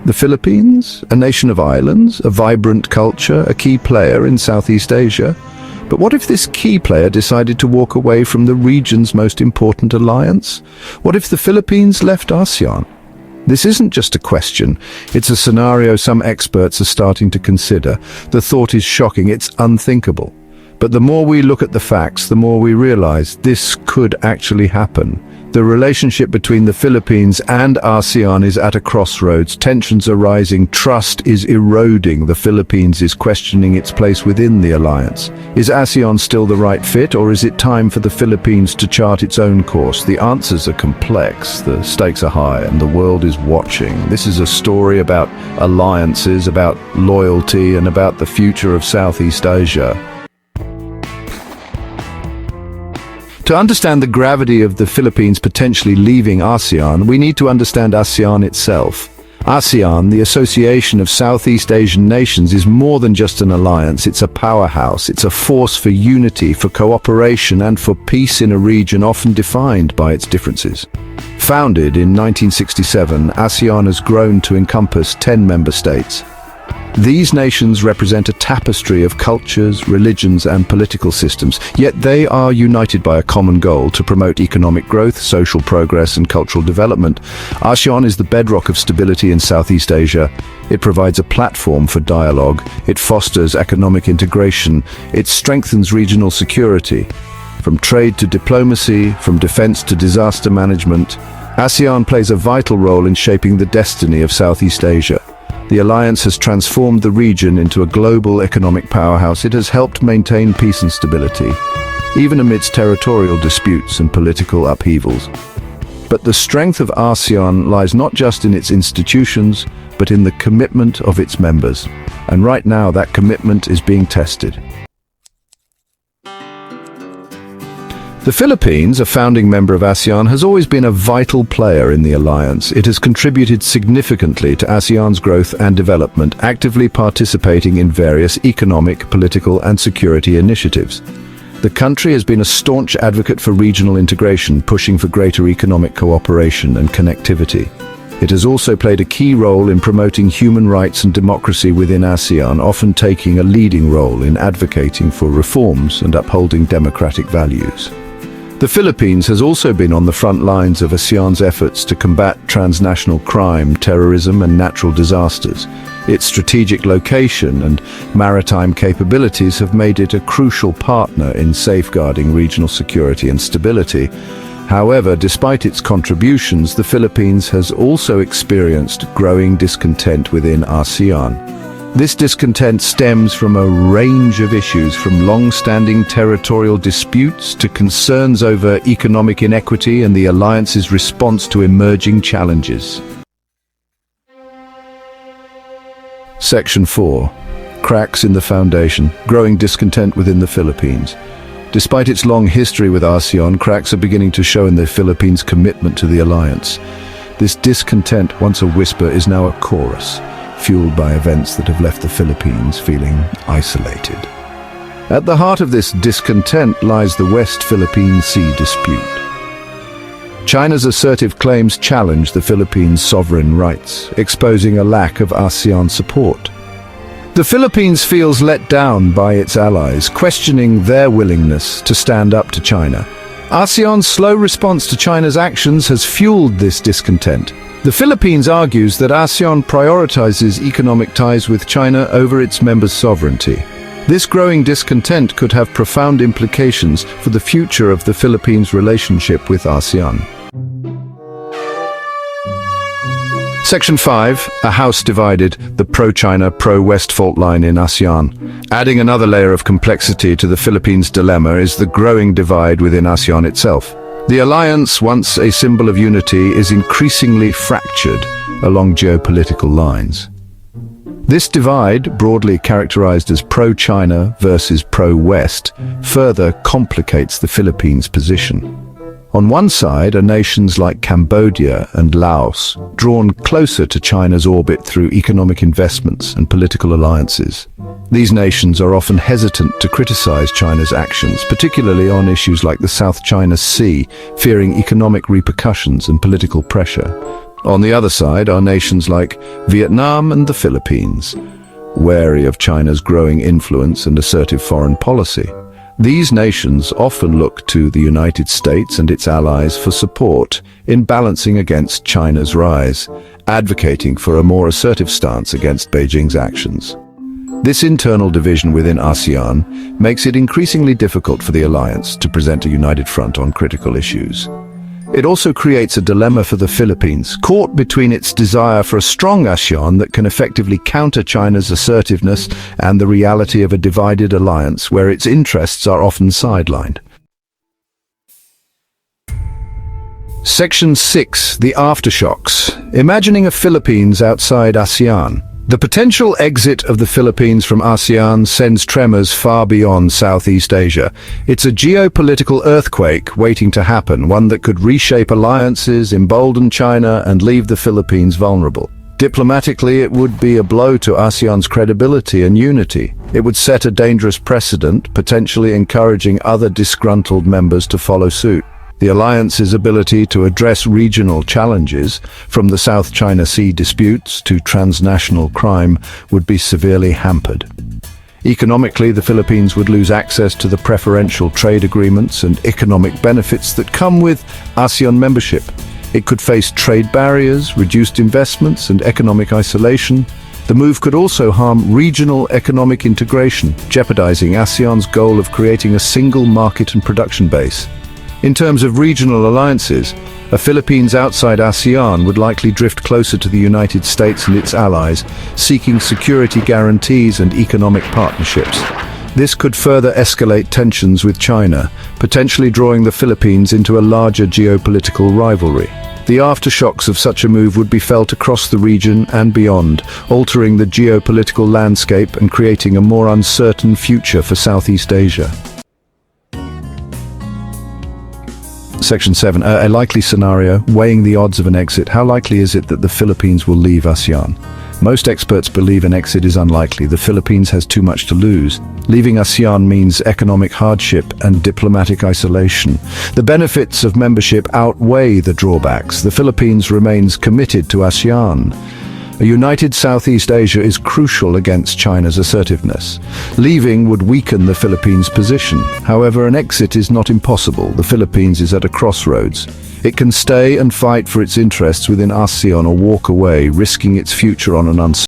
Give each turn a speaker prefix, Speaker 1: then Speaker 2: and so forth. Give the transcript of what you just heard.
Speaker 1: The Philippines, a nation of islands, a vibrant culture, a key player in Southeast Asia. But what if this key player decided to walk away from the region's most important alliance? What if the Philippines left ASEAN? This isn't just a question, it's a scenario some experts are starting to consider. The thought is shocking, it's unthinkable. But the more we look at the facts, the more we realize this could actually happen. The relationship between the Philippines and ASEAN is at a crossroads. Tensions are rising, trust is eroding. The Philippines is questioning its place within the alliance. Is ASEAN still the right fit, or is it time for the Philippines to chart its own course? The answers are complex, the stakes are high, and the world is watching. This is a story about alliances, about loyalty, and about the future of Southeast Asia. To understand the gravity of the Philippines potentially leaving ASEAN, we need to understand ASEAN itself. ASEAN, the Association of Southeast Asian Nations, is more than just an alliance. It's a powerhouse. It's a force for unity, for cooperation, and for peace in a region often defined by its differences. Founded in 1967, ASEAN has grown to encompass 10 member states. These nations represent a tapestry of cultures, religions, and political systems, yet they are united by a common goal: to promote economic growth, social progress, and cultural development. ASEAN is the bedrock of stability in Southeast Asia. It provides a platform for dialogue. It fosters economic integration. It strengthens regional security. From trade to diplomacy, from defense to disaster management, ASEAN plays a vital role in shaping the destiny of Southeast Asia. The alliance has transformed the region into a global economic powerhouse. It has helped maintain peace and stability, even amidst territorial disputes and political upheavals. But the strength of ASEAN lies not just in its institutions, but in the commitment of its members. And right now, that commitment is being tested. The Philippines, a founding member of ASEAN, has always been a vital player in the alliance. It has contributed significantly to ASEAN's growth and development, actively participating in various economic, political, and security initiatives. The country has been a staunch advocate for regional integration, pushing for greater economic cooperation and connectivity. It has also played a key role in promoting human rights and democracy within ASEAN, often taking a leading role in advocating for reforms and upholding democratic values. The Philippines has also been on the front lines of ASEAN's efforts to combat transnational crime, terrorism, and natural disasters. Its strategic location and maritime capabilities have made it a crucial partner in safeguarding regional security and stability. However, despite its contributions, the Philippines has also experienced growing discontent within ASEAN. This discontent stems from a range of issues, from long-standing territorial disputes to concerns over economic inequity and the alliance's response to emerging challenges. Section 4. Cracks in the foundation. Growing discontent within the Philippines. Despite its long history with ASEAN, cracks are beginning to show in the Philippines' commitment to the alliance. This discontent, once a whisper, is now a chorus, fueled by events that have left the Philippines feeling isolated. At the heart of this discontent lies the West Philippine Sea dispute. China's assertive claims challenge the Philippines' sovereign rights, exposing a lack of ASEAN support. The Philippines feels let down by its allies, questioning their willingness to stand up to China. ASEAN's slow response to China's actions has fueled this discontent. The Philippines argues that ASEAN prioritizes economic ties with China over its members' sovereignty. This growing discontent could have profound implications for the future of the Philippines' relationship with ASEAN. Section 5. A house divided, the pro-China, pro-West fault line in ASEAN. Adding another layer of complexity to the Philippines' dilemma is the growing divide within ASEAN itself. The alliance, once a symbol of unity, is increasingly fractured along geopolitical lines. This divide, broadly characterized as pro-China versus pro-West, further complicates the Philippines' position. On one side are nations like Cambodia and Laos, drawn closer to China's orbit through economic investments and political alliances. These nations are often hesitant to criticize China's actions, particularly on issues like the South China Sea, fearing economic repercussions and political pressure. On the other side are nations like Vietnam and the Philippines, wary of China's growing influence and assertive foreign policy. These nations often look to the United States and its allies for support in balancing against China's rise, advocating for a more assertive stance against Beijing's actions. This internal division within ASEAN makes it increasingly difficult for the alliance to present a united front on critical issues. It also creates a dilemma for the Philippines, caught between its desire for a strong ASEAN that can effectively counter China's assertiveness and the reality of a divided alliance where its interests are often sidelined. Section 6. The Aftershocks. Imagining a Philippines outside ASEAN. The potential exit of the Philippines from ASEAN sends tremors far beyond Southeast Asia. It's a geopolitical earthquake waiting to happen, one that could reshape alliances, embolden China, and leave the Philippines vulnerable. Diplomatically, it would be a blow to ASEAN's credibility and unity. It would set a dangerous precedent, potentially encouraging other disgruntled members to follow suit. The alliance's ability to address regional challenges, from the South China Sea disputes to transnational crime, would be severely hampered. Economically, the Philippines would lose access to the preferential trade agreements and economic benefits that come with ASEAN membership. It could face trade barriers, reduced investments, and economic isolation. The move could also harm regional economic integration, jeopardizing ASEAN's goal of creating a single market and production base. In terms of regional alliances, a Philippines outside ASEAN would likely drift closer to the United States and its allies, seeking security guarantees and economic partnerships. This could further escalate tensions with China, potentially drawing the Philippines into a larger geopolitical rivalry. The aftershocks of such a move would be felt across the region and beyond, altering the geopolitical landscape and creating a more uncertain future for Southeast Asia. Section 7. A likely scenario, weighing the odds of an exit. How likely is it that the Philippines will leave ASEAN? Most experts believe an exit is unlikely. The Philippines has too much to lose. Leaving ASEAN means economic hardship and diplomatic isolation. The benefits of membership outweigh the drawbacks. The Philippines remains committed to ASEAN. A united Southeast Asia is crucial against China's assertiveness. Leaving would weaken the Philippines' position. However, an exit is not impossible. The Philippines is at a crossroads. It can stay and fight for its interests within ASEAN or walk away, risking its future on an uncertain